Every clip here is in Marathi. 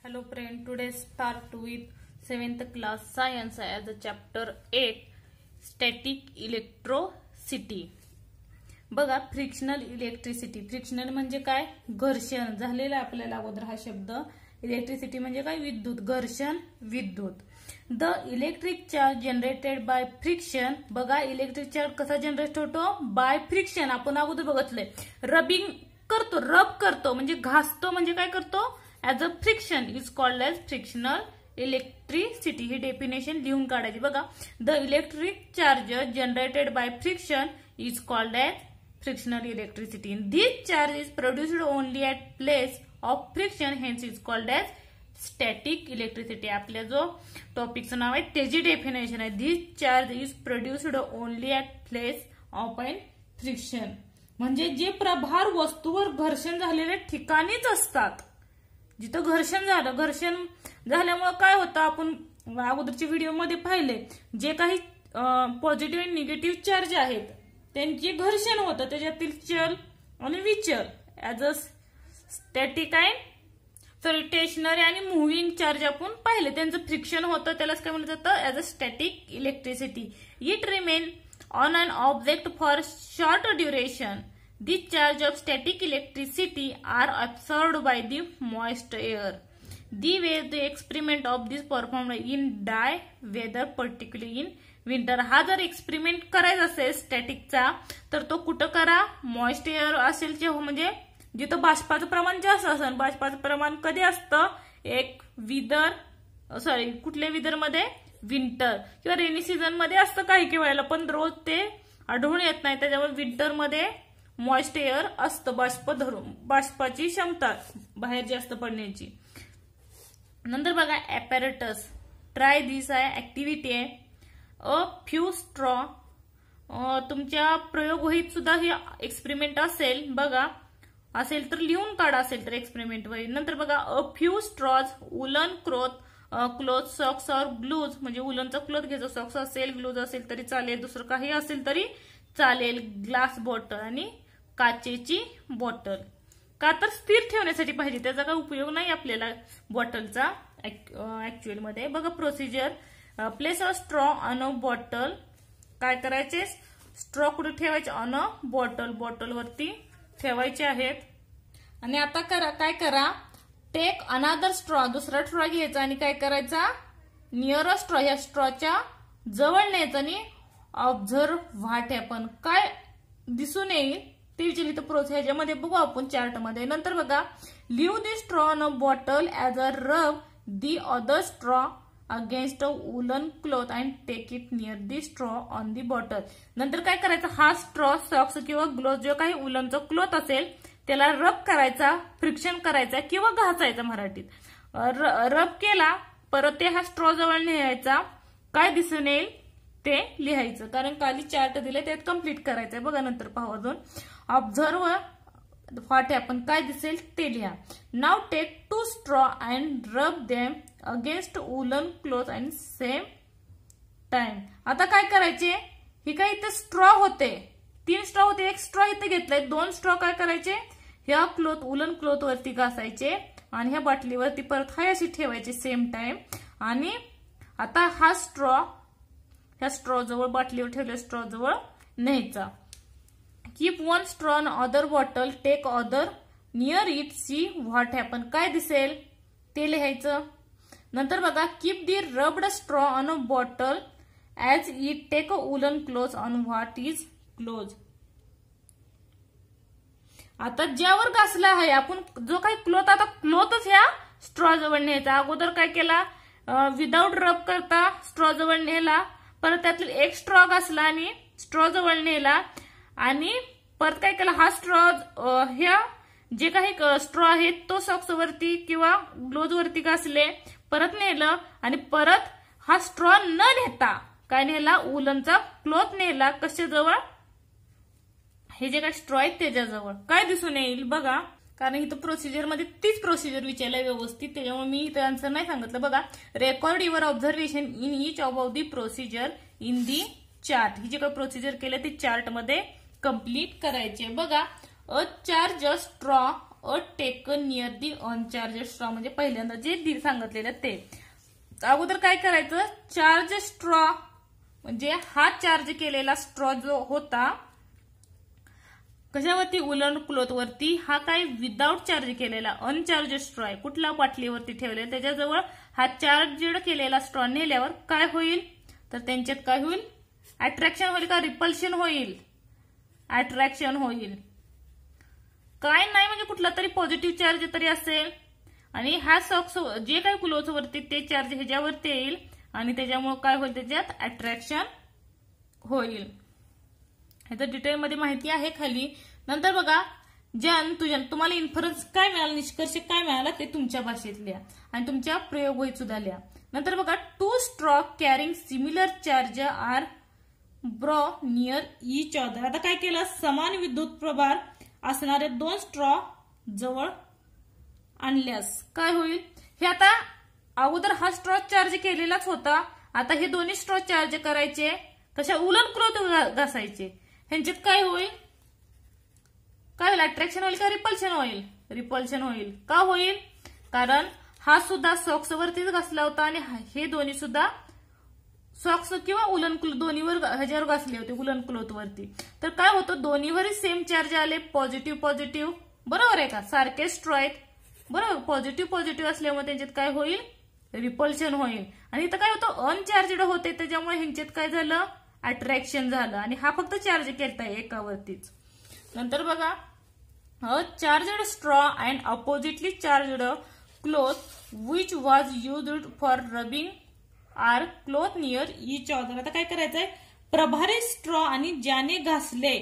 Hello friend, today start with 7th class science as a chapter 8 static electricity. बघा फ्रिक्शनल इलेक्ट्रिसिटी. फ्रिक्शनल म्हणजे काय? घर्षण झालेला आपल्याला अगोदर हा शब्द. इलेक्ट्रिसिटी म्हणजे काय? विद्युत. घर्षण विद्युत. The electric charge generated by friction. बघा इलेक्ट्रिक चार्ज कसा जनरेट होतो? By friction. आपण अगोदर बघितलंय. रबिंग करतो, रब करतो म्हणजे घासतो म्हणजे काय करतो? As a friction is called as frictional electricity. ही डेफिनेशन लिहून काढायची. बघा the electric charge generated by friction is called as frictional electricity. This charge is produced only at place of friction, hence is called as static electricity. आपल्या जो टॉपिकचं नाव आहे त्याची डेफिनेशन आहे. This charge is produced only at place of an friction. म्हणजे जे प्रभार वस्तूवर घर्षण झालेल्या ठिकाणीच असतात. जिथं घर्षण झालं, घर्षण झाल्यामुळे काय होतं आपण अगोदरच्या व्हिडिओमध्ये पाहिले. जे काही पॉझिटिव्ह आणि निगेटिव्ह चार्ज आहेत त्यांचे घर्षण होतं. त्याच्यातील चल आणि विचल as a static and stationary आणि मुव्हिंग चार्ज आपण पाहिले. त्यांचं फ्रिक्शन होतं, त्यालाच काय म्हणलं जातं? As a static electricity. It remain on an object for short duration. This charge of static electricity are absorbed by the moist air. The way the experiment of this performed in dry weather, particularly in winter. हा जर एक्सपेरिमेंट करायचा असेल स्टॅटिकचा तर तो कुठं करा? मॉइस्ट एअर असेल जेव्हा, म्हणजे जिथं बाष्पाचं प्रमाण जास्त असेल. बाष्पाचं प्रमाण कधी असतं? एक कुठल्या विदर मध्ये? विंटर किंवा रेनी सीझन मध्ये असतं काही काही वेळेला, पण रोज ते आढळून येत नाही. त्याच्यामुळे विंटर मध्ये मॉइस्ट एअर असतं. बाष्पाची क्षमता बाहेर जास्त पडण्याची. नंतर बघा ऍपॅरेटस. ट्राय दिस आहे ऍक्टिव्हिटी आहे. A few straw. तुमच्या प्रयोगवहीत सुद्धा हे एक्सपेरिमेंट असेल. बघा असेल तर लिहून काढा, असेल तर एक्सपेरिमेंट वही. नंतर बघा a few straws woollen cloth socks और ग्लूज. म्हणजे वुलनचा क्लॉथ घ्यायचा, सॉक्स असेल, ग्लूज असेल तरी चालेल, दुसरं काही असेल तरी चालेल. ग्लास बॉटल आणि काचेची बॉटल. का तर स्थिर ठेवण्यासाठी पाहिजे, त्याचा काही उपयोग नाही आपल्याला बॉटलचा ऍक्च्युअल मध्ये. बघा procedure. Place a straw on a bottle. काय करायचे? स्ट्रॉ कुठे ठेवायचे? On a bottle. बॉटल वरती ठेवायचे आहेत. आणि आता काय करा? टेक अनादर स्ट्रॉ. दुसरा स्ट्रॉ घ्यायचा आणि काय करायचा? Near a straw. या स्ट्रॉच्या जवळ न्यायचं आणि ऑब्झर्व व्हॉट हॅपन. काय दिसून येईल ते विचारित प्रोसेस ह्याच्यामध्ये बघू आपण चार्ट मध्ये. नंतर बघा leave the straw on a bottle as a rub the other straw against a woollen cloth and take it near the straw on the bottle. नंतर काय करायचं? हा स्ट्रॉ सॉक्स किंवा ग्लोव्ह जो काही वुलनचा क्लॉथ असेल त्याला रब करायचा, फ्रिक्शन करायचा किंवा घासायचा मराठीत. रब केला परत ते हा स्ट्रॉ जवळ न्यायचा. काय दिसून येईल ते लिहायचं, कारण खाली चार्ट दिले त्यात कम्प्लीट करायचंय. बघा नंतर पाहू अजून. Observe what happen. काय दिसेल ते लिहा. नाव टेक 2 स्ट्रॉ अँड रब them against woollen cloth and same time. आता काय करायचे? ही काय इथे स्ट्रॉ होते, 3 स्ट्रॉ होते, एक स्ट्रॉ इथे घेतलाय. 2 स्ट्रॉ काय करायचे? ह्या क्लॉथ वुलन क्लॉथ वरती घासायचे आणि ह्या बाटलीवरती परत हाय अशी ठेवायचे सेम टाइम. आणि आता हा स्ट्रॉ ह्या स्ट्रॉ जवळ, बाटलीवर ठेवल्या स्ट्रॉ जवळ न्यायचा. Keep 1 straw on other bottle, take other near it, see what happen. काय दिसेल ते लिहायचं. नंतर बघा keep the rubbed straw on a bottle as it take a woollen cloth on what is close. आता ज्यावर घासला आहे आपण जो काही क्लॉथ, आता क्लॉथच ह्या स्ट्रॉ जवळ न्यायचा. अगोदर काय केला? विदाउट रब करता स्ट्रॉ जवळ नेला, परत त्यातला एक स्ट्रॉ घासला आणि स्ट्रॉ जवळ नेला आणि परत काय केला? हा स्ट्रॉ ह्या जे काही स्ट्रॉ आहेत तो सॉक्स वरती किंवा ग्लोव्ह वरती घासले, परत नेलं आणि परत हा स्ट्रॉ न नेता काय नेला? वुलनचा क्लॉथ नेला. कशाजवळ? हे जे काही स्ट्रॉ आहेत त्याच्याजवळ. काय दिसून येईल बघा, कारण इथं प्रोसिजर मध्ये तीच प्रोसिजर विचारलाय व्यवस्थित, त्याच्यामुळे मी इथं आन्सर नाही सांगितलं. बघा record your observation in each of the procedure in the chart. ही जे काही प्रोसिजर केलं ते चार्ट मध्ये कम्प्लीट करायचे. बघा a charge straw a taken near the अनचार्ज straw, म्हणजे पहिल्यांदा जे सांगितलेलं ते. अगोदर काय करायचं, चार्ज स्ट्रॉ म्हणजे हा चार्ज केलेला स्ट्रॉ जो होता कशावरती, उलन क्लॉथ वरती, हा काय विदाउट चार्ज केलेला अनचार्ज स्ट्रॉ आहे, कुठला बाटलीवरती ठेवलेला, त्याच्याजवळ हा चार्ज केलेला स्ट्रॉ नेल्यावर काय होईल, तर त्यांच्यात काय होईल, अट्रॅक्शन होईल का रिपल्शन होईल, अट्रॅक्शन होईल. काय नाही म्हणजे कुठला तरी पॉझिटिव्ह चार्ज तरी असेल आणि हा सॉक्स जे काही क्लोथ वरती ते चार्ज ह्याच्यावरती येईल आणि त्याच्यामुळे काय होईल, त्याच्यात अट्रॅक्शन होईल. ह्याचं डिटेलमध्ये माहिती आहे खाली. नंतर बघा, तुम्हाला इन्फरन्स काय मिळाला, निष्कर्ष काय मिळाला ते तुमच्या भाषेत लिहा आणि तुमच्या प्रयोगवहीत सुद्धा लिहा. नंतर बघा, 2 straw carrying similar charge are brought near each other. आता काय केलं, समान विद्युत प्रभार असणारे 2 स्ट्रॉ जवळ आणल्यास काय होईल, हे आता अगोदर हा स्ट्रॉ चार्ज केलेलाच होता, आता हे दोन्ही स्ट्रॉ चार्ज करायचे कशा, उलन क्लॉथ घासायचे, ह्यांच्यात काय होईल, काय होईल, अट्रॅक्शन होईल का रिपल्शन होईल, रिपल्शन होईल. का होईल, कारण हा सुद्धा सॉक्स वरतीच घासला होता आणि हे दोन्ही सुद्धा सॉक्स किंवा उलन क्लॉथ दोन्हीवर ह्याच्यावर घासले होते, उलन क्लॉथ वरती. तर काय होतं, दोन्हीवरही सेम चार्ज आले, पॉझिटिव्ह पॉझिटिव्ह, बरोबर आहे का, सारखे स्ट्रॉ आहेत, बरोबर, पॉझिटिव्ह पॉझिटिव्ह असल्यामुळे त्यांच्यात काय होईल, रिपल्शन होईल. आणि इथं काय होतं, अनचार्जड होते, त्याच्यामुळे ह्यांच्यात काय झालं, अट्रॅक्शन झालं आणि हा फक्त चार्ज केलताय एकावरतीच. नंतर बघा, charged straw and oppositely charged cloth which was used for rubbing are cloth near each other. आता काय करायचंय, प्रभारी स्ट्रॉ आणि ज्याने घासले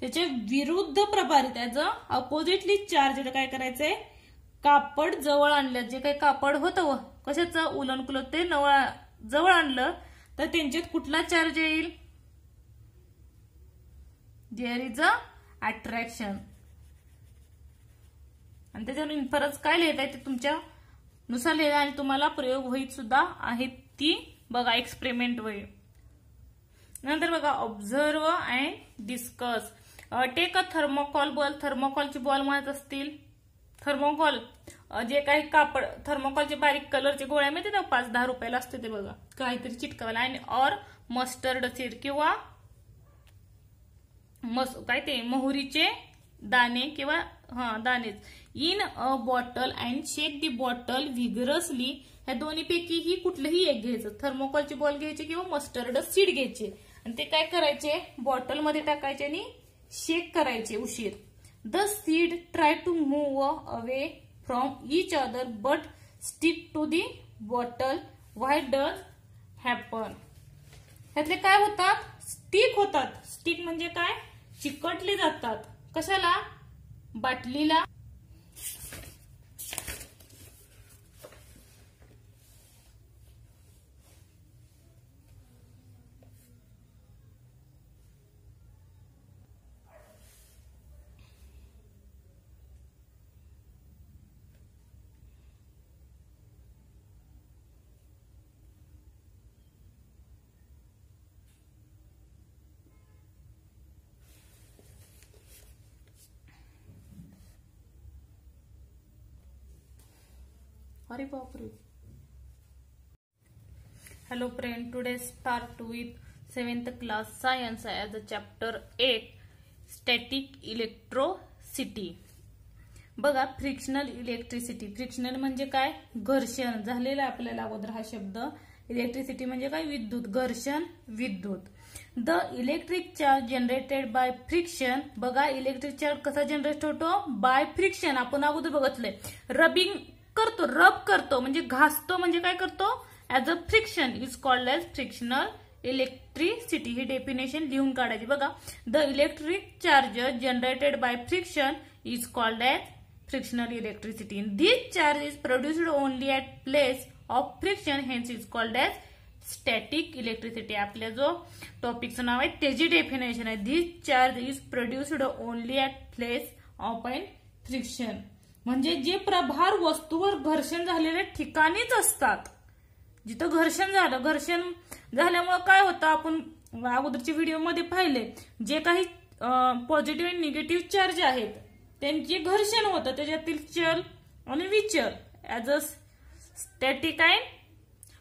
त्याच्या विरुद्ध प्रभारी, त्याचं अपोजिटली चार्जड काय करायचंय, कापड जवळ आणलं, जे काही कापड होतं कशाचं, उलन क्लॉथ, ते जवळ आणलं तर त्यांच्यात कुठला चार्ज येईल, देअर इज अ अट्रॅक्शन. आणि त्याच्यावर इन्फरन्स काय लिहिता ते तुमच्या नुसार लिहा आणि तुम्हाला प्रयोग वहीत सुद्धा आहे ती बघा, एक्सपेरिमेंट वही. नंतर बघा, observe and discuss. Take a thermocol ball, थर्मोकॉलचे बॉल माहित असतील, थर्मोकॉल जे काही कापड, थर्मोकॉलचे बारीक कलरचे गोळ्या मिळते ना, 5-10 रुपयाला असते ते बघा, काहीतरी चिटकावायला, आणि ऑर मस्टर्ड सीड किंवा काय ते मोहरीचे दाणे किंवा दाणेच, in a bottle and shake the bottle vigorously. ह्या दोन्हीपैकी ही कुठलंही एक घ्यायचं, थर्मोकॉलचे बॉल घ्यायचे किंवा मस्टर्ड सीड घ्यायचे आणि ते काय करायचे, बॉटलमध्ये टाकायचे आणि शेक करायचे उशीर. The seed try to move away from each other but stick to the bottle. Why does happen. ह्यातले काय होतात, स्टिक होतात. स्टिक म्हणजे काय, चिकटले जातात. कशाला, बाटलीला. अरे बापरे. Hello friend, today start with 7th class science as a chapter 8 static electricity. बघा, फ्रिक्शनल इलेक्ट्रिसिटी. फ्रिक्शनल म्हणजे काय, घर्षण झालेला आपल्याला अगोदर हा शब्द. इलेक्ट्रिसिटी म्हणजे काय, विद्युत, घर्षण, विद्युत. The electric charge generated by friction. बघा, इलेक्ट्रिक चार्ज कसा जनरेट होतो, बाय फ्रिक्शन. आपण अगोदर बघितलंय, रबिंग करतो, रब करतो म्हणजे घासतो, म्हणजे काय करतो, as a friction is called as frictional electricity. ही डेफिनेशन लिहून काढायची बघा. The electric charge generated by friction is called as frictional electricity. This charge is produced only at place of friction, hence is called as static electricity. आपल्या जो टॉपिकचं नाव आहे त्याची डेफिनेशन आहे. This charge is produced only at place of and friction. म्हणजे जे प्रभार वस्तूवर घर्षण झालेल्या ठिकाणीच असतात, जिथं घर्षण झालं. घर्षण झाल्यामुळे काय होतं, आपण अगोदरच्या व्हिडिओमध्ये पाहिले, जे काही पॉझिटिव्ह आणि निगेटिव्ह चार्ज आहेत त्यांची घर्षण होतं त्याच्यातील चल आणि विचल as a static and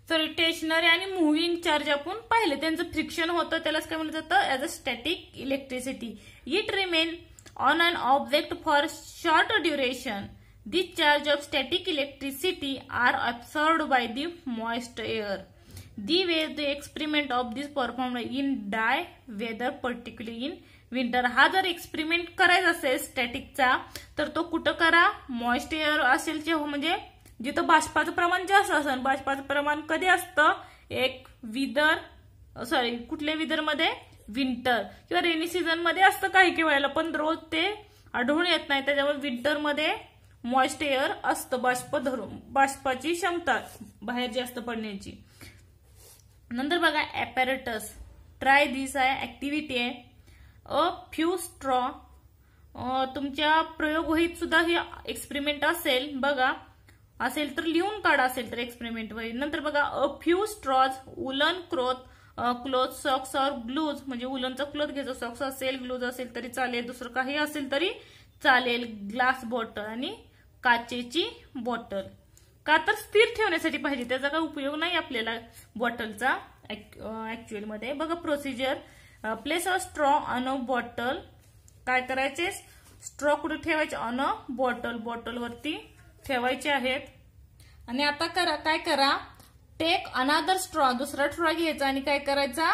stationary आणि मुव्हिंग चार्ज आपण पाहिले. त्यांचं फ्रिक्शन होतं त्यालाच काय म्हणलं जातं as a static electricity. It remain on an object for short duration. This charge of static electricity are absorbed by the moist air. The way the experiment of this performed in dry weather, particularly in winter. हा जर एक्सपेरिमेंट करायचा असेल स्टॅटिकचा तर तो कुठं करा, मॉइस्ट एअर असेल म्हणजे जिथं बाष्पाचं प्रमाण जास्त असेल. बाष्पाचं प्रमाण कधी असतं, एक कुठल्या विदर मध्ये, विंटर किंवा रेनी सीझन मध्ये असतं काही वेळेला, पण रोज ते आढळून येत नाही. त्याच्यामुळे विंटर मध्ये मॉइस्ट एअर असतं, बाष्पाची क्षमता बाहेर जास्त पडण्याची. नंतर बघा ॲपॅरेटस. ट्राय दिस आहे ऍक्टिव्हिटी आहे. A few straw. तुमच्या प्रयोगवहीत सुद्धा हे एक्सपेरिमेंट असेल, बघा असेल तर लिहून काढा, असेल तर एक्सपेरिमेंट वही. नंतर बघा अ फ्यू स्ट्रॉज, उलन क्लोथ सॉक्स और ग्लूज. म्हणजे उलनचा क्लोथ घ्यायचा, सॉक्स असेल, ग्लूज असेल तरी चालेल, दुसरं काही असेल तरी चालेल. ग्लास बॉटल आणि काचेची बॉटल. का तर स्थिर ठेवण्यासाठी पाहिजे, त्याचा काही उपयोग नाही आपल्याला बॉटलचा ऍक्च्युअल मध्ये. बघा procedure. Place a straw on a bottle. काय करायचे, स्ट्रॉ कुठे ठेवायचे, ऑन अ बॉटल, बॉटल वरती ठेवायचे आहेत. आणि आता काय करा, टेक अनादर स्ट्रॉ. दुसरा स्ट्रॉ घ्यायचा आणि काय करायचा,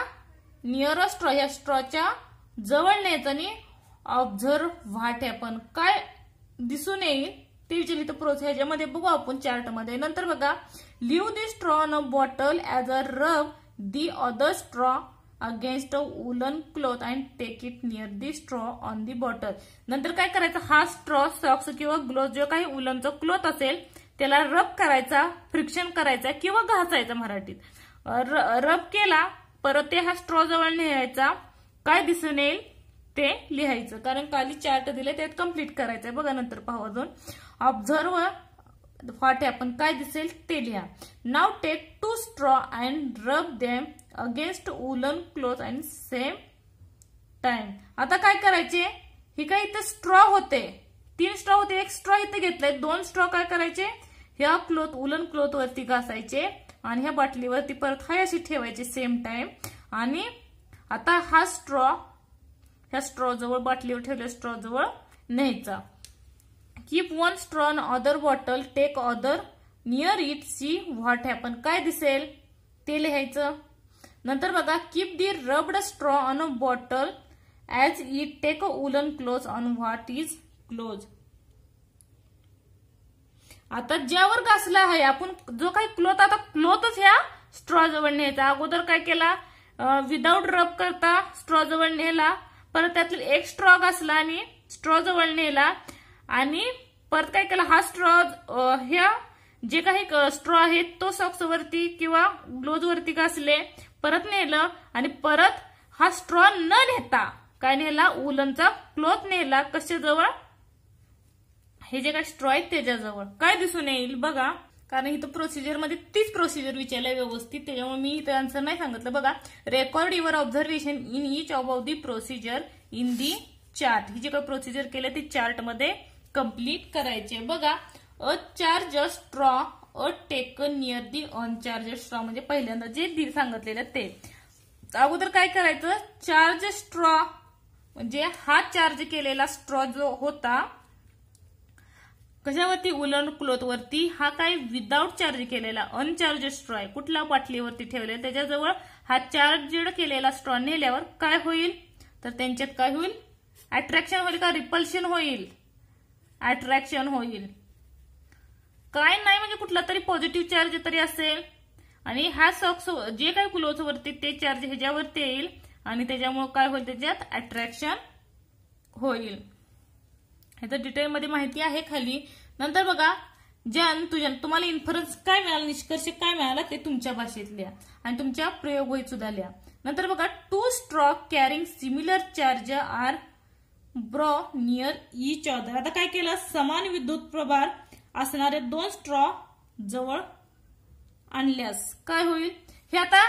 नियर अ स्ट्रॉ, ह्या स्ट्रॉच्या जवळ न्यायचं आणि ऑब्झर्व व्हाट हॅपन. काय दिसून येईल ते विचारली तर प्रोसेस ह्याच्यामध्ये बघू आपण चार्ट मध्ये. नंतर बघा leave the straw on a bottle as a rub the other straw against a woollen cloth and take it near the straw on the bottle. नंतर काय करायचं, हा स्ट्रॉ सॉक्स किंवा ग्लोव्ह जो काही वुलनचा क्लॉथ असेल त्याला रब करायचा, फ्रिक्शन करायचा किंवा घासायचा मराठीत. रब केला परत ते हा स्ट्रॉ जवळ न्यायचा, काय दिसून येईल ते लिहायचं, कारण खाली चार्ट दिले त्यात कम्प्लीट करायचंय. बघा नंतर पाहू अजून. ऑब्झर्व व्हॉट हॅपन, काय दिसेल ते लिहा. नाव टेक 2 स्ट्रॉ अँड रब them against woollen cloth and same time. आता काय करायचे, ही काय इथे स्ट्रॉ होते, 3 स्ट्रॉ होते, एक स्ट्रॉ इथे घेतलाय, 2 स्ट्रॉ काय करायचे, ह्या क्लॉथ वुलन क्लॉथ वरती घासायचे आणि ह्या बाटलीवरती परत हाय अशी ठेवायचे सेम टाइम. आणि आता हा स्ट्रॉ ह्या स्ट्रॉ जवळ, बाटलीवर ठेवल्या स्ट्रॉ जवळ न्यायचा. Keep 1 straw on other bottle, take other near it, see what happen, काय दिसेल ते लिहायचं. नंतर बघा keep the rubbed straw on a bottle as it, take a woollen cloth on what is close. आता ज्यावर घासला आहे आपण जो काही क्लॉथ, आता क्लॉथच ह्या स्ट्रॉ जवळ न्यायचा. अगोदर काय केला, विदाउट रब करता स्ट्रॉ जवळ नेला, परत त्यातला एक स्ट्रॉ घासला आणि स्ट्रॉ जवळ नेला आणि परत काय केला, हा स्ट्रॉ ह्या जे काही स्ट्रॉ आहेत तो सॉक्स वरती किंवा ग्लोव्ह वरती घासले, परत नेलं आणि परत हा स्ट्रॉ न नेता काय नेला, वुलनचा क्लॉथ नेला. कशाजवळ, हे जे काही स्ट्रॉ आहेत त्याच्याजवळ. काय दिसून येईल बघा, कारण इथं प्रोसिजर मध्ये तीच प्रोसिजर विचारलंय व्यवस्थित, त्याच्यामुळे मी इथं आन्सर नाही सांगितलं. बघा record your observation in each of the procedure in the chart. ही जे काही प्रोसिजर केलं ती चार्ट मध्ये कम्प्लीट करायचे. बघा a charge straw a taken near the अनचार्ज straw, म्हणजे पहिल्यांदा जे सांगितलेलं ते. अगोदर काय करायचं, चार्ज स्ट्रॉ म्हणजे हा चार्ज केलेला स्ट्रॉ जो होता कशावरती, वुलन क्लॉथ वरती, हा काय विदाउट चार्ज केलेला अनचार्ज स्ट्रॉ आहे, कुठल्या बाटलीवरती ठेवले त्याच्याजवळ हा चार्जड केलेला स्ट्रॉ नेल्यावर काय होईल, तर त्यांच्यात काय होईल, अट्रॅक्शन होईल का रिपल्शन होईल, अट्रॅक्शन होईल. काय नाही म्हणजे कुठला तरी पॉझिटिव्ह चार्ज तरी असेल आणि हा सॉक्स जे काही क्लॉथ वरती ते चार्ज ह्याच्यावरती येईल आणि त्याच्यामुळे काय होईल, त्याच्यात अट्रॅक्शन होईल. ह्याचं डिटेलमध्ये माहिती आहे खाली. नंतर बघा तुम्हाला इन्फरन्स काय मिळाला, निष्कर्ष काय मिळाला ते तुमच्या भाषेत लिहा आणि तुमच्या प्रयोगवहीत सुद्धा लिहा. नंतर बघा 2 straw carrying similar charge are brought near each other. आता काय केलं, समान विद्युत प्रभार असणारे 2 स्ट्रॉ जवळ आणल्यास काय होईल, हे आता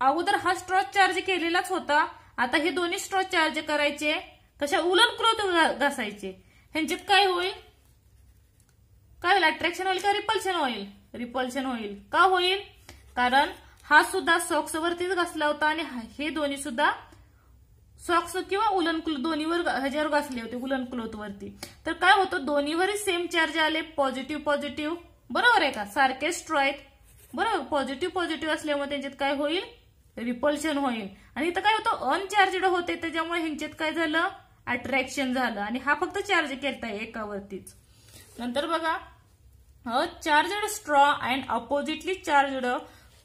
अगोदर हा स्ट्रॉ चार्ज केलेलाच होता, आता हे दोन्ही स्ट्रॉ चार्ज करायचे कशा, वुलन क्लॉथ घासायचे. ह्यांच्यात काय होईल, काय होईल, अट्रॅक्शन होईल का रिपल्शन होईल, रिपल्शन होईल. का होईल, कारण हा सुद्धा सॉक्स वरतीच घासला होता आणि हे दोन्ही सुद्धा सॉक्स किंवा उलन क्लोथ दोन्हीवर ह्याच्यावर घासले होते, उलन क्लोथ वरती. तर काय होतं, दोन्हीवरही सेम चार्ज आले, पॉझिटिव्ह पॉझिटिव्ह, बरोबर आहे का, सारखे स्ट्रॉ आहेत, बरोबर. पॉझिटिव्ह पॉझिटिव्ह असल्यामुळे त्यांच्यात काय होईल, रिपल्शन होईल. आणि इथं काय होतं, अनचार्जड होते, त्याच्यामुळे ह्यांच्यात काय झालं, अट्रॅक्शन झालं. आणि हा फक्त चार्ज केलताय एकावरतीच. नंतर बघा, a charged straw and oppositely charged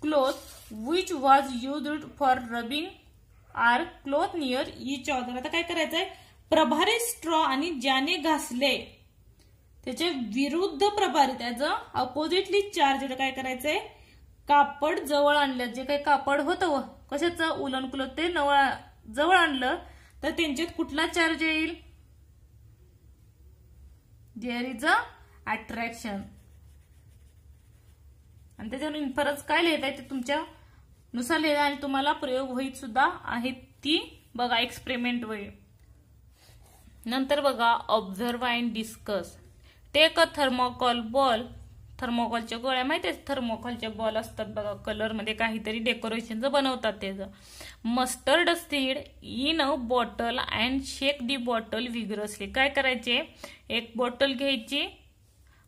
cloth which was used for rubbing are cloth near each other. आता काय करायचंय, प्रभारी स्ट्रॉ आणि ज्याने घासले त्याच्या विरुद्ध प्रभारी, त्याचं अपोजिटली चार्जड काय करायचंय, कापड जवळ आणलं. जे काही कापड होतं कशाचं, उलन क्लोथ, ते जवळ आणलं तर त्यांच्यात कुठला चार्ज येईल, देअर इज अ अट्रॅक्शन. आणि त्याच्यावर इन्फरन्स काय लिहित आहे ते तुमच्या नुसार लिहिलं आणि तुम्हाला प्रयोग वहीत सुद्धा आहेत ती बघा, एक्सपेरिमेंट वही. नंतर बघा, observe and discuss. Take a thermocol ball. थर्मोकॉलच्या गोळ्या माहिती आहे, थर्मोकॉलच्या बॉल असतात बघा, कलर मध्ये काहीतरी डेकोरेशनचं बनवतात त्याचं. Mustard seed in a bottle and shake the bottle vigorously. काय करायचे, एक बॉटल घ्यायची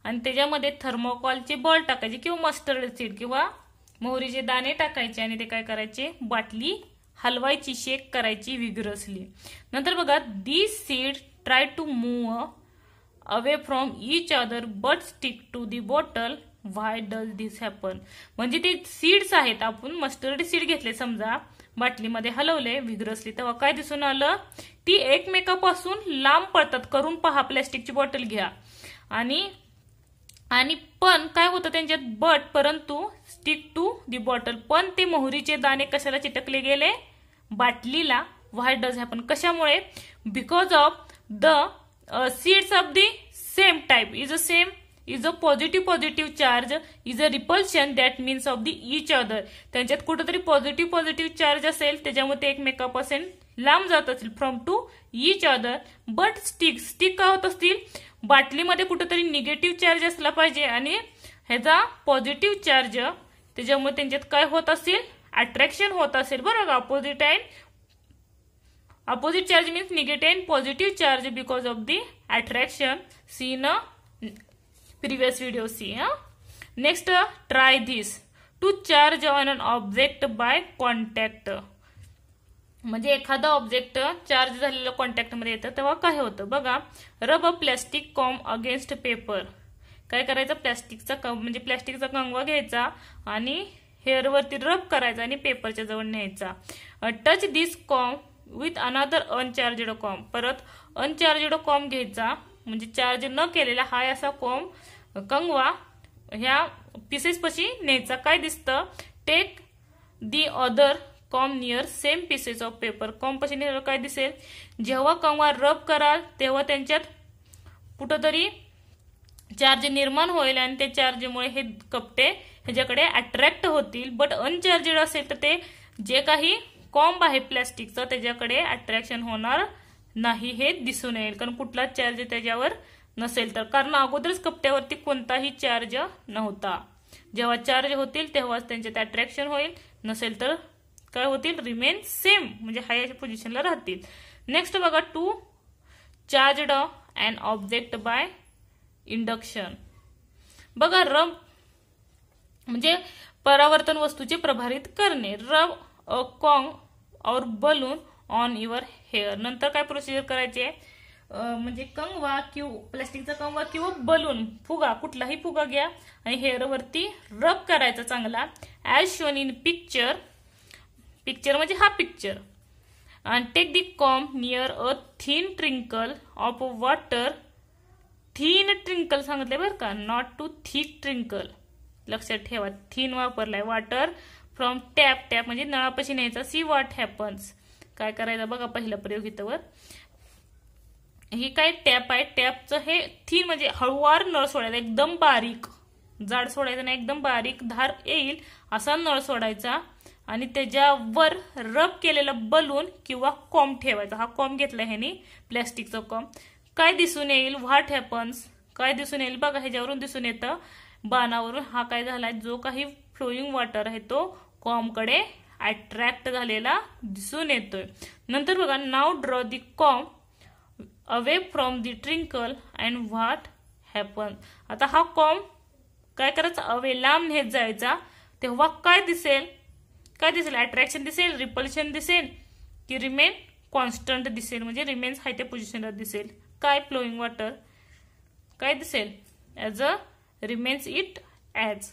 आणि त्याच्यामध्ये थर्मोकॉलचे बॉल टाकायचे किंवा मस्टर्ड सीड किंवा मोहरीचे दाणे टाकायचे आणि ते काय करायचे, बाटली हलवायची, शेक करायची विग्रसली. नंतर बघा, this seed try to move away from each other but stick to the bottle. Why does this happen. म्हणजे ते सीड्स आहेत, आपण मस्टर्ड सीड घेतले समजा, बाटलीमध्ये हलवले विग्रसली, तेव्हा काय दिसून आलं, ती एकमेकापासून लांब पळतात. करून पहा, प्लॅस्टिकची बॉटल घ्या आणि पण काय होतं त्यांच्यात, बट परंतु स्टिक टू दी बॉटल, पण ते मोहरीचे दाणे कशाला चिटकले गेले, बाटलीला. व्हाय डज हॅपन, कशामुळे, because of the seeds of the same type is a positive charge is a repulsion that means of the each other. त्यांच्यात कुठेतरी पॉझिटिव्ह चार्ज असेल, त्याच्यामुळे ते एकमेकापासून लांब जात असतील, from to each other. But stick का होत असतील, बाटलीमध्ये कुठेतरी निगेटिव्ह चार्ज असला पाहिजे आणि ह्याचा पॉझिटिव्ह चार्ज, त्याच्यामुळे त्यांच्यात काय होत असेल, अट्रॅक्शन होत असेल, बरोबर. Opposite charge means negative and positive charge because of the attraction. See in a previous video. See, next try this. To charge on an object by contact. म्हणजे एखादा ऑब्जेक्ट चार्ज झालेलं कॉन्टॅक्ट मध्ये येतं तेव्हा काय होतं बघा. रब अ प्लॅस्टिक कॉम अगेन्स्ट पेपर. काय करायचं, प्लॅस्टिकचा म्हणजे प्लॅस्टिकचा कंगवा घ्यायचा आणि हेअरवरती रब करायचा आणि पेपरच्या जवळ न्यायचा. Touch this com with another uncharged com. परत अनचार्जड कॉम घ्यायचा, म्हणजे चार्ज न केलेला हा असा कॉम कंगवा ह्या पीसेस पाशी न्यायचा. काय दिसतं, take the other comb near same pieces of paper. Comb पाशी नेल्यावर काय दिसेल, जेव्हा कंगवा रब कराल तेव्हा त्यांच्यात कुठंतरी चार्ज निर्माण होईल आणि त्या चार्जमुळे हे कपटे ह्याच्याकडे अट्रॅक्ट होतील. बट अनचार्जेड असेल तर ते जे काही कॉम्ब आहे प्लॅस्टिकचा त्याच्याकडे अट्रॅक्शन होणार नाही, हे दिसून येईल, कारण कुठलाच चार्ज त्याच्यावर नसेल तर. कारण अगोदरच कपट्यावरती कोणताही चार्ज नव्हता. जेव्हा चार्ज होतील तेव्हाच त्यांच्यात अट्रॅक्शन होईल, नसेल तर काय होतील, रिमेन सेम, म्हणजे हाय पोझिशनला राहतील. नेक्स्ट बघा, to charged and object by induction. बघा, रब म्हणजे परावर्तन वस्तूचे प्रभारित करणे. Rub a comb or balloon on your hair. नंतर काय प्रोसिजर करायचे, म्हणजे कंगवा किंवा प्लास्टिकचा कंगवा किंवा बलून, फुगा, कुठलाही फुगा घ्या आणि हेअरवरती रब करायचा चांगला. As shown in picture. Picture म्हणजे हा picture. and take the comb near a thin trickle of water. Thin trickle सांगितले बरं का, not to thick trickle. लक्षात ठेवा, thin वापरलाय. water from tap. tap म्हणजे नळापाशी न्यायचा. see what happens. काय करायचं बघा पहिला प्रयोग इथवर. ही काय टॅप आहे, टॅपचं हे थिन म्हणजे हळूवार नळ सोडायचा, एकदम बारीक, जाड सोडायचं नाही, एकदम बारीक धार येईल असा नळ सोडायचा आणि त्याच्यावर रब केलेला बलून किंवा कॉम ठेवायचा. हा कॉम घेतला ह्यानी, प्लॅस्टिकचा कॉम. काय दिसून येईल, व्हॉट हॅपन्स, काय दिसून येईल बघा, ह्याच्यावरून दिसून येतं बाणावरून, हा काय झालाय, जो काही फ्लोईंग वॉटर आहे तो कॉमकडे अट्रॅक्ट झालेला दिसून येतोय. नंतर बघा, now draw the comb away from the trickle and what happen. आता हा कॉम काय करायचा, अवे लांब नेत जायचा, तेव्हा काय दिसेल, काय दिसेल, अट्रॅक्शन दिसेल, रिपल्शन दिसेल की रिमेन कॉन्स्टंट दिसेल, म्हणजे रिमेन्स हाय त्या पोझिशनला दिसेल. काय फ्लोईंग वॉटर काय दिसेल, as a remains it as.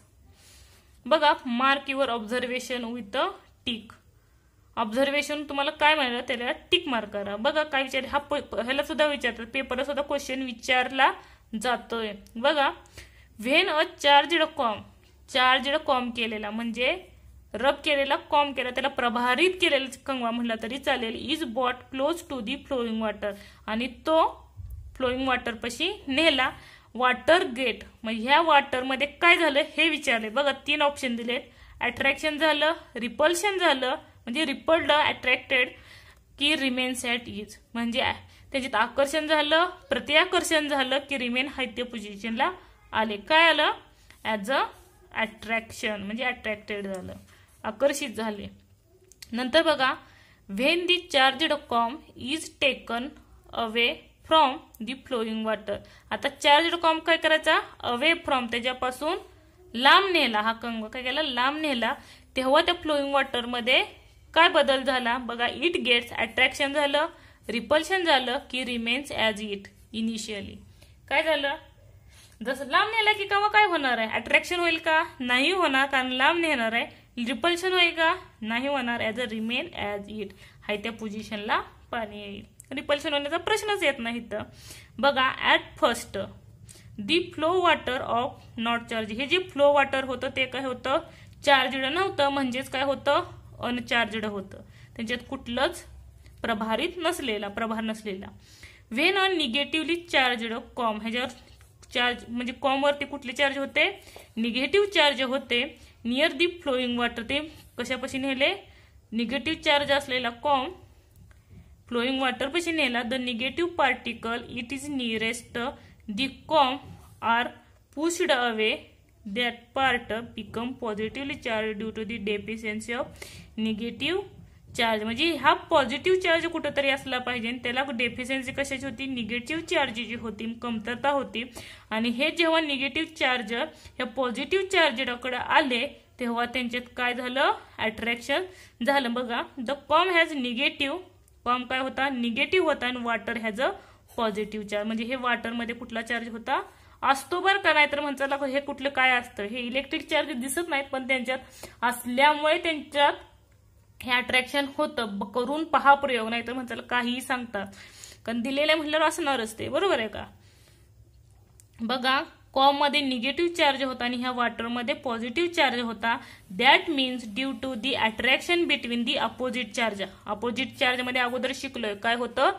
बघा, mark your observation with a tick. Observation तुम्हाला काय मिळालं त्याला टिक मार्क करा. बघा काय विचार, ह्याला सुद्धा विचारतात, पेपरला सुद्धा क्वेश्चन विचारला जातोय. बघा, व्हेन अ चार्जड कॉम केलेला म्हणजे रब केलेला कॉम केला, त्याला प्रभारित केलेला कंगवा म्हणला तरी चालेल, is brought close to the flowing water, आणि तो फ्लोईंग वॉटर पशी नेला. वॉटर गेट म्हणजे ह्या वॉटर मध्ये काय झालं हे विचारले. बघा 3 ऑप्शन दिलेत, अट्रॅक्शन झालं, रिपल्शन झालं म्हणजे रिपल्ड, अट्रॅक्टेड की रिमेन्स ऍट इज म्हणजे त्याच्यात आकर्षण झालं, प्रतिआकर्षण झालं की रिमेन हाय त्या पोझिशनला आले. काय आलं, ऍज अ अट्रॅक्शन म्हणजे अट्रॅक्टेड झालं, आकर्षित झाले. नंतर बघा, when the charged com is taken away from the flowing water. आता चार्जड कॉम काय करायचा, अवे फ्रॉम त्याच्यापासून लांब नेला, हा कंगवा काय केला लांब नेला, तेव्हा त्या फ्लोईंग वॉटर मध्ये काय बदल झाला. बघा, इट गेट्स अट्रॅक्शन झालं, रिपल्शन झालं की रिमेन्स ऍज इट इनिशियली. काय झालं, जसं लांब नेला की कंगवा काय होणार आहे, अट्रॅक्शन होईल का, नाही होणार, कारण लांब नेणार आहे. रिपल्शन होईल का, नाही होणार, as a remain as it हाय त्या पोझिशनला पाणी येईल. रिपल्शन होण्याचा प्रश्नच येत नाही इथं. बघा, at first the flow water of not charge, हे जे फ्लो वॉटर होतं ते काय होतं, चार्जड नव्हतं, म्हणजेच काय होतं, अनचार्जड होतं, त्यांच्यात कुठलंच प्रभारित नसलेला, प्रभार नसलेला. When a negatively charged comb, ह्याच्यावर चार्ज म्हणजे कॉम वरती कुठले चार्ज होते, निगेटिव्ह चार्ज होते. नियर दी फ्लोईंग वॉटर, ते कशापाशी नेले, निगेटिव्ह चार्ज असलेला कॉम फ्लोईंग वॉटर पाशी नेला. The negative particle it is nearest the comb are pushed away, that part become positively charge due to the deficiency of negative charge. म्हणजे हा पॉझिटिव्ह चार्ज कुठेतरी असला पाहिजे, त्याला डेफिशियन्सी कशाची होती, निगेटिव्ह चार्जची होती, कमतरता होती. आणि हे जेव्हा निगेटिव्ह चार्ज ह्या पॉझिटिव्ह चार्जकडे आले तेव्हा त्यांच्यात काय झालं, अट्रॅक्शन झालं. बघा, the com has negative, com काय होता, निगेटिव्ह होता, आणि water has a positive charge, म्हणजे हे वॉटर मध्ये कुठला चार्ज होता, असतो बरं का. नाहीतर म्हणताला हे कुठलं काय असतं, हे इलेक्ट्रिक चार्ज दिसत नाहीत, पण त्यांच्यात असल्यामुळे त्यांच्यात हे अट्रॅक्शन होतं. करून पहा प्रयोग, नाहीतर म्हणताला काहीही सांगतात, कारण दिलेल्या म्हटल्यावर असणारच ते, बरोबर आहे का. बघा, कॉम मध्ये निगेटिव्ह चार्ज होता आणि ह्या वॉटर मध्ये पॉझिटिव्ह चार्ज होता. That means due to the attraction between the opposite charge. Opposite charge मध्ये अगोदर शिकलोय काय होतं,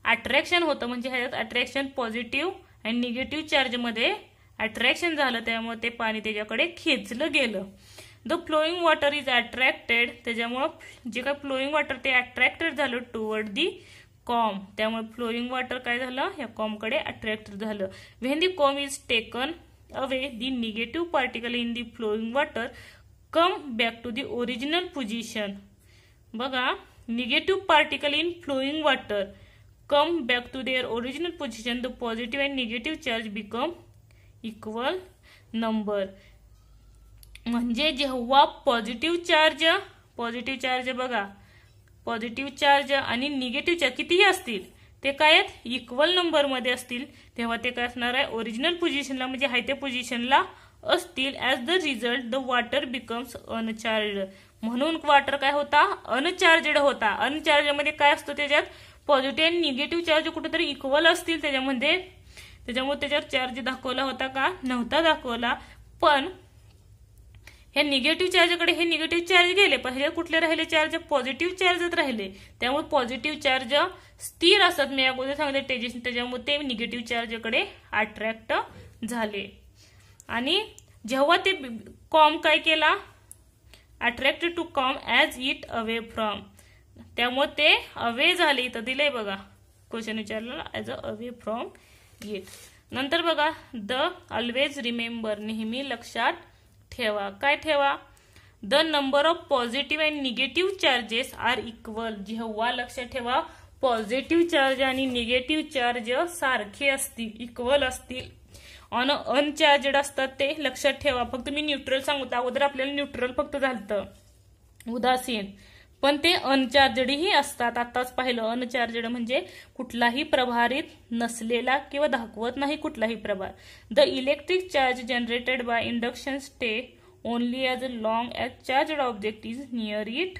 अट्रॅक्शन होतं, म्हणजे ह्याच्यात अट्रॅक्शन पॉझिटिव्ह आणि निगेटिव्ह चार्ज मध्ये अट्रॅक्शन झालं, त्यामुळे ते पाणी त्याच्याकडे खेचलं गेलं. The flowing water is attracted, त्याच्यामुळे जे काय फ्लोईंग वॉटर ते अट्रॅक्टेड झालं टुवर्ड दी कॉम, त्यामुळे फ्लोईंग वॉटर काय झालं, या कॉमकडे अट्रॅक्ट झालं. When the com is taken away, the negative particle in the flowing water come back to the original position. बघा, negative particle in flowing water come back to their original position, the positive and negative charge become equal number. म्हणजे जेव्हा पॉझिटिव्ह चार्ज बघा, पॉझिटिव्ह चार्ज आणि निगेटिव्ह चार्ज कितीही असतील ते काय आहेत, इक्वल नंबर मध्ये असतील, तेव्हा ते काय असणार आहे, ओरिजिनल पोझिशनला म्हणजे हाय त्या पोझिशनला असतील. As the result the water becomes uncharged, म्हणून वॉटर काय होता, अनचार्जड होता. अनचार्ज मध्ये काय असतं, त्याच्यात पॉझिटिव्ह आणि निगेटिव्ह चार्ज कुठेतरी इक्वल असतील त्याच्यामध्ये, त्याच्यामुळे त्याच्यावर चार्ज दाखवला होता का, नव्हता दाखवला. पण हे निगेटिव्ह चार्जकडे हे निगेटिव्ह चार्ज गेले, पण हे कुठले राहिले चार्ज, पॉझिटिव्ह चार्जच राहिले. त्यामुळे पॉझिटिव्ह चार्ज स्थिर असतात, मी अगोदर सांगितले टेजिशन, त्याच्यामुळे ते निगेटिव्ह चार्जकडे अट्रॅक्ट झाले. आणि जेव्हा ते कॉम काय केला, attracted to comb as it away from, त्यामुळे ते अवे झाले. इथं दिले बघा, क्वेश्चन विचारलेला as a away from it. नंतर बघा द ऑलवेज रिमेंबर, नेहमी लक्षात ठेवा. काय ठेवा? The number of positive and negative charges are equal. जेव्हा लक्षात ठेवा पॉझिटिव्ह चार्ज आणि निगेटिव्ह चार्ज सारखे असतील, इक्वल असतील, ऑन अनचार्जड असतात ते लक्षात ठेवा. फक्त मी न्यूट्रल सांगतो, अगोदर आपल्याला न्यूट्रल फक्त झालं उदासीन, पण ते अनचार्जडही असतात. आताच पाहिलं अनचार्जड म्हणजे कुठलाही प्रभारित नसलेला किंवा दाखवत नाही कुठलाही प्रभार. The electric charge generated by induction stay only as long as charged object is near it.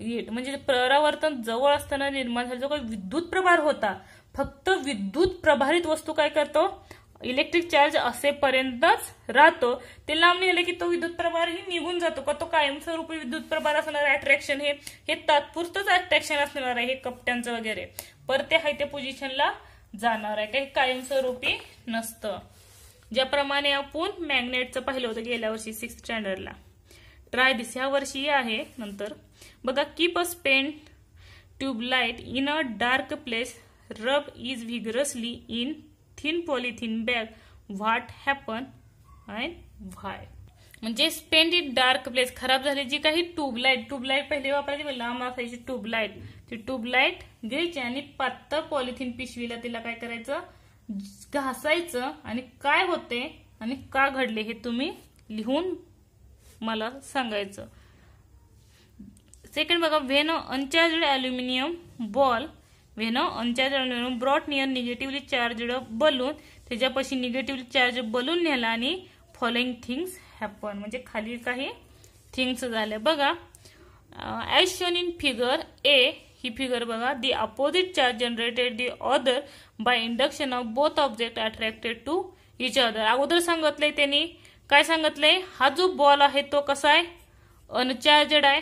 म्हणजे परावर्तन जवळ असताना निर्माण झाला जो काही विद्युत प्रभार होता, फक्त विद्युत प्रभारित वस्तू काय करतो, इलेक्ट्रिक चार्ज असेपर्यंतच राहतो. ते लांब नेले की तो विद्युत प्रभार ही निघून जातो. का तो कायमस्वरूपी विद्युत प्रभार असणार अट्रॅक्शन हे तात्पुरतच अट्रॅक्शन असणार आहे, हे कपट्यांचं वगैरे, पर ते आहे त्या पोझिशनला जाणार आहे, काही कायमस्वरूपी नसतं. ज्याप्रमाणे आपण मॅग्नेटचं पाहिलं होतं गेल्या वर्षी 6th स्टँडर्डला. ट्राय दिस ह्या वर्षी आहे. नंतर बघा keep a spent tubelight in a dark place, rub is vigorously in thin polythene bag, what happen and why. म्हणजे स्पेंड इन डार्क प्लेस, खराब झाली जी काही ट्यूबलाइट पहिले वापरायची, लांब असायची ट्यूबलाइट, ती ट्यूबलाइट घ्यायची आणि पातळ पॉलिथिन पिशवीला तिला काय करायचं, घासायचं, आणि काय होते आणि का घडले हे तुम्ही लिहून मला सांगायचं. सेकंड बघा when uncharged aluminium ball, when uncharged aluminium brought near negatively charged balloon, त्याच्यापाशी निगेटिव्हली चार्ज बलून नेला आणि फॉलोइंग थिंग्स हॅपन, म्हणजे खाली काही थिंग्स झाल्या. बघा as shown in figure A, ही फिगर बघा, the opposite charge generated the other by induction of both object attracted to each other. अगोदर सांगितलंय त्यांनी, काय सांगितलंय, हा जो बॉल आहे तो कसा आहे, अनचार्जड आहे,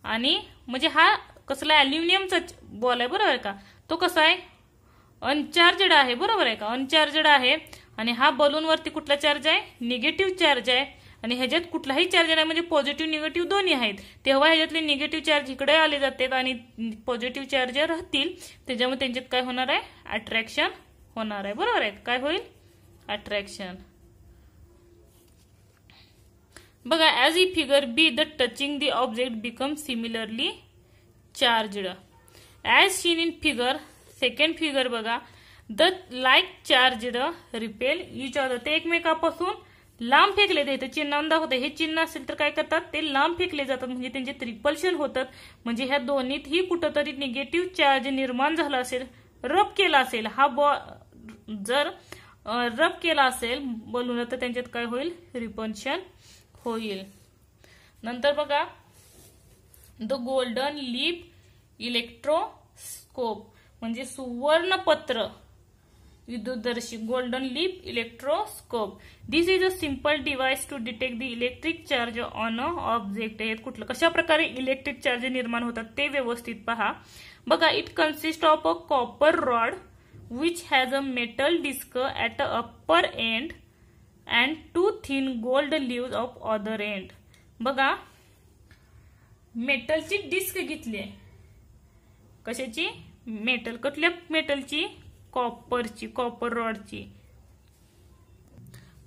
आणि म्हणजे हा कसला अल्युमिनियमचा बॉल आहे, बरोबर आहे का, तो कसा आहे, अनचार्जड आहे, बरोबर आहे का, अनचार्जड आहे. आणि हा बलूनवरती कुठला चार्ज आहे, निगेटिव्ह चार्ज आहे, आणि ह्याच्यात कुठलाही चार्ज नाही, म्हणजे पॉझिटिव्ह निगेटिव्ह दोन्ही आहेत. तेव्हा ह्याच्यातले निगेटिव्ह चार्ज इकडे आले जातात आणि पॉझिटिव्ह चार्ज राहतील, त्याच्यामुळे त्यांच्यात काय होणार आहे, अट्रॅक्शन होणार आहे, बरोबर आहे. काय होईल, अट्रॅक्शन. बघा as in figure B the touching the object become similarly charged. As seen in figure, second figure बघा, the like charged repel each other, ते एकमेकापासून लांब फेकले जाते. चिन्हांदा होते, हे चिन्ह असेल तर काय करतात, ते लांब फेकले जातात, म्हणजे त्यांचे रिपल्शन होतात. म्हणजे ह्या दोन्हीतही कुठंतरी निगेटिव्ह चार्ज निर्माण झाला असेल, रब केला असेल, हा जर रब केला असेल बलून, तर त्यांच्यात काय होईल, रिपल्शन होईल. नंतर बघा द गोल्डन लीप इलेक्ट्रोस्कोप, म्हणजे सुवर्णपत्र विद्युतदर्शी, golden leaf electroscope. This is a simple device to detect the electric charge on a object. यात कुठलं कशा प्रकारे इलेक्ट्रिक चार्ज निर्माण होतात ते व्यवस्थित पहा. बघा it consist of a copper rod which has a metal disc at a upper end and 2 thin gold leaves of other end. बघा मेटलची डिस्क घेतली, कशाची, मेटल, कुठल्या मेटलची, कॉपरची, कॉपर रॉडची.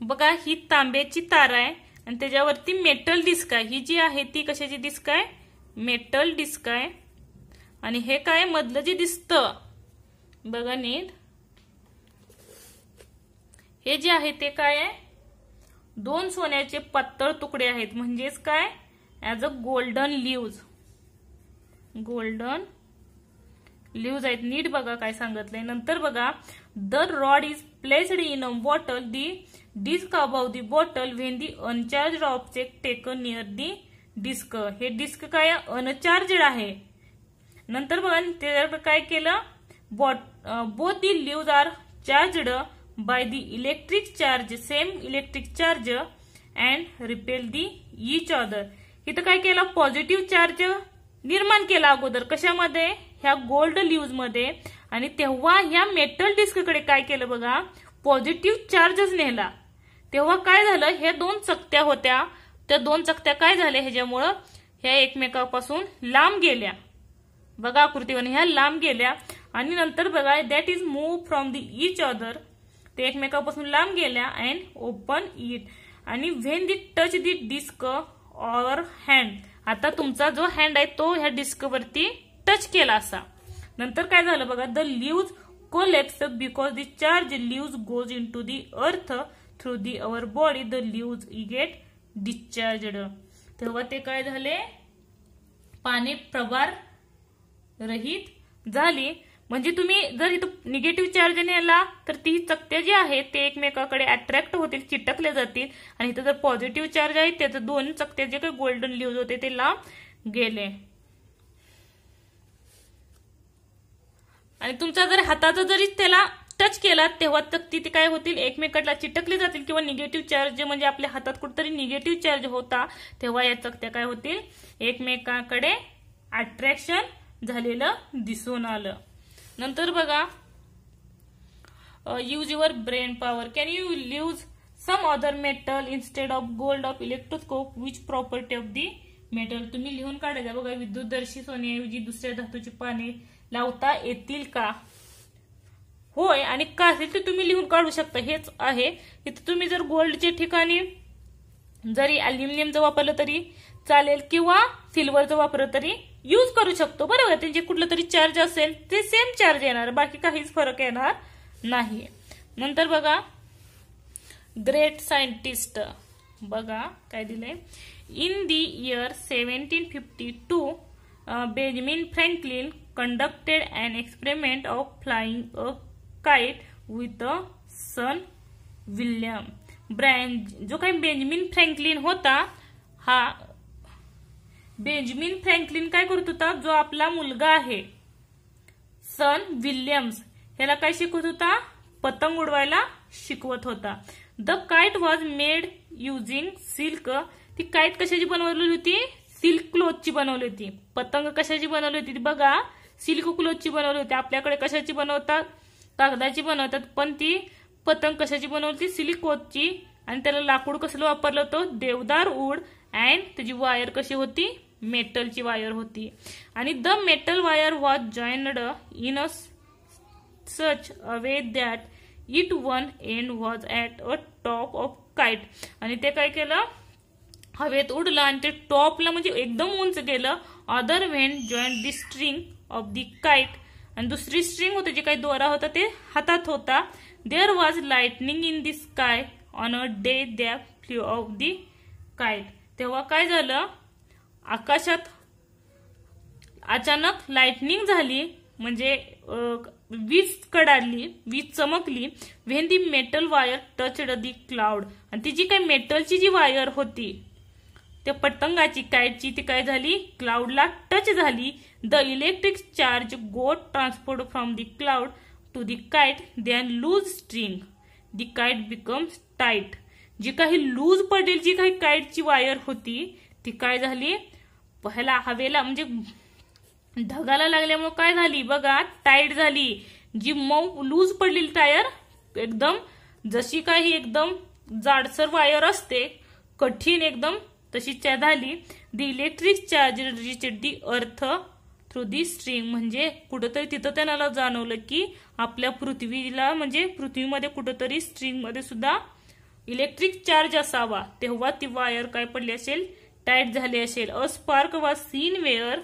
बघा ही तांब्याची तार आहे आणि त्याच्यावरती मेटल डिस्क आहे. ही जी आहे ती कशाची डिस्क आहे, मेटल डिस्क आहे. आणि हे काय मधलं जे दिसतं बघा नीट, हे जे आहे ते काय आहे, 2 सोन्याचे पातळ तुकडे आहेत, म्हणजेच काय, as a golden leaves, golden leaves आहेत. नीट बघा काय सांगितलंय. नंतर बघा the rod is placed in a bottle, the disc above the bottle when the uncharged object taken near the disc. हे डिस्क काय अनचार्जड आहे. नंतर बघा त्याच्यावर काय केलं, both the leaves are charged by the electric charge, same electric charge, and repel the each other. इथं काय केलं, पॉझिटिव्ह चार्ज निर्माण केला अगोदर, कशामध्ये, ह्या गोल्ड लीव्ज मध्ये, आणि तेव्हा ह्या मेटल डिस्ककडे काय केलं बघा, पॉझिटिव्ह चार्जच नेला. तेव्हा काय झालं, ह्या 2 चकत्या होत्या, त्या 2 चकत्या काय झाल्या, ह्याच्यामुळं ह्या एकमेकापासून लांब गेल्या. बघा आकृतीवर ह्या लांब गेल्या आणि नंतर बघा that is move from the each other, ते एकमेकापासून लांब गेल्या अँड ओपन इट, आणि when the touch the disc or hand, आता तुमचा जो हँड आहे तो ह्या डिस्क वरती टच केला असा. नंतर काय झालं बघा, the leaves collapse because the charge leaves goes into the earth through the our body, the leaves get discharged. तेव्हा ते काय झाले, पाने प्रभार रहित झाली. म्हणजे तुम्ही जर इथं निगेटिव्ह चार्ज नेला तर ती चकत्या जी आहेत ते एकमेकाकडे अट्रॅक्ट होतील, चिटकले जातील, आणि इथं जर पॉझिटिव्ह चार्ज आहे त्याचं दोन चकत्या जे काही गोल्डन लीव्ज होते ते लांब गेले. आणि तुमचा जर हाताचा जरी त्याला टच केला तेव्हा चकती ती काय होतील, एकमेकाला चिटकली जातील, किंवा निगेटिव्ह चार्ज म्हणजे आपल्या हातात कुठेतरी निगेटिव्ह चार्ज होता तेव्हा या चकत्या काय होतील, एकमेकांकडे अट्रॅक्शन झालेलं दिसून आलं. नंतर बघा, use your brain power, can you use some other metal instead of gold of electroscope, which property of the metal. तुम्ही लिहून काढायचा बघा, विद्युतदर्शी सोन्याऐवजी दुसऱ्या धातूची पाने लावता येतील का. होय, आणि का असेल ते तुम्ही लिहून काढू शकता. हेच आहे, इथं तुम्ही जर गोल्डच्या ठिकाणी जरी अल्युमिनियमचं वापरलं तरी चालेल, किंवा सिल्वरचं वापरलं तरी यूज करू शकतो. बरोबर, त्यांचे कुठलं तरी चार्ज असेल ते सेम चार्ज येणार, बाकी काहीच फरक येणार नाही. नंतर बघा, ग्रेट सायंटिस्ट, बघा काय दिलंय, in the year 1752 Benjamin Franklin conducted an experiment of flying a kite with a son William. जो काही बेंजामिन फ्रँकलिन होता, हा बेंजामिन फ्रँकलिन काय करत होता, जो आपला मुलगा आहे सन विल्यम्स, ह्याला काय शिकवत होता, पतंग उडवायला शिकवत होता. The kite was made using silk, ती काइट कशाची बनवलेली होती, सिल्क क्लॉथची बनवली होती. पतंग कशाची बनवली होती बघा, सिल्क क्लॉथची बनवली होती. आपल्याकडे कशाची बनवतात, कागदाची बनवतात, पण ती पतंग कशाची बनवली, सिल्क क्लॉथची. आणि त्याला लाकूड कसलं वापरलं होतं, देवदार वूड, अँड त्याची वायर कशी होती, मेटलची वायर होती. आणि the metal wire was joined in a such a way that it one end was at a top of kite. आणि ते काय केलं, हवेत उडलं आणि ते टॉपला म्हणजे एकदम उंच गेलं. Other Wien joint the string of the kite, आणि दुसरी स्ट्रिंग होती जी काही दोरा होता ते हातात होता. There was lightning in the sky on a day that flew of the kite. तेव्हा काय झालं, आकाशात अचानक लाइटनिंग झाली, म्हणजे वीज कडाडली, वीज चमकली. When the metal wire touched the cloud, आणि ती जी काही मेटलची जी वायर होती त्या पतंगाची काइटची ती काय झाली, क्लाउडला टच झाली. The electric charge got transport from the cloud to the kite, then loose string, the kite becomes tight. जी काही लूज पडेल, जी काही काइटची वायर होती ती काय झाली, ह्याला हवेला म्हणजे ढगाला लागल्यामुळे काय झाली बघा, टाईट झाली. जी मऊ लूज पडलेली टायर एकदम जशी काही एकदम जाडसर वायर असते, कठीण एकदम, तशी झाली. The electric charge reached the earth through the string, म्हणजे कुठंतरी तिथं त्यांना जाणवलं की आपल्या पृथ्वीला म्हणजे पृथ्वीमध्ये कुठंतरी स्ट्रिंग मध्ये सुद्धा इलेक्ट्रिक चार्ज असावा, तेव्हा ती वायर काय पडली असेल, टाईट झाली असेल. A spark was seen where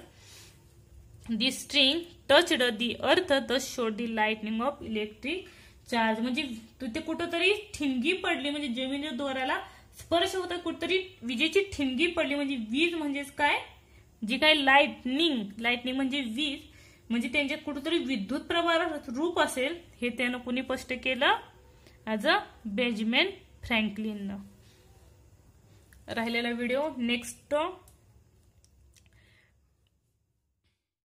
the string touched the earth thus showed the lightning of electric charge. म्हणजे तिथे कुठंतरी ठिणगी पडली, म्हणजे जमिनीच्या दोऱ्याला स्पर्श होता, कुठतरी विजेची ठिणगी पडली. म्हणजे वीज म्हणजेच काय, जी काय लाइटनिंग म्हणजे वीज, म्हणजे त्यांच्यात कुठेतरी विद्युत प्रवाह रूप असेल, हे त्यानं कुणी स्पष्ट केलं, ॲज अ बेंजामिन फ्रँकलिन. राहिलेला व्हिडिओ नेक्स्ट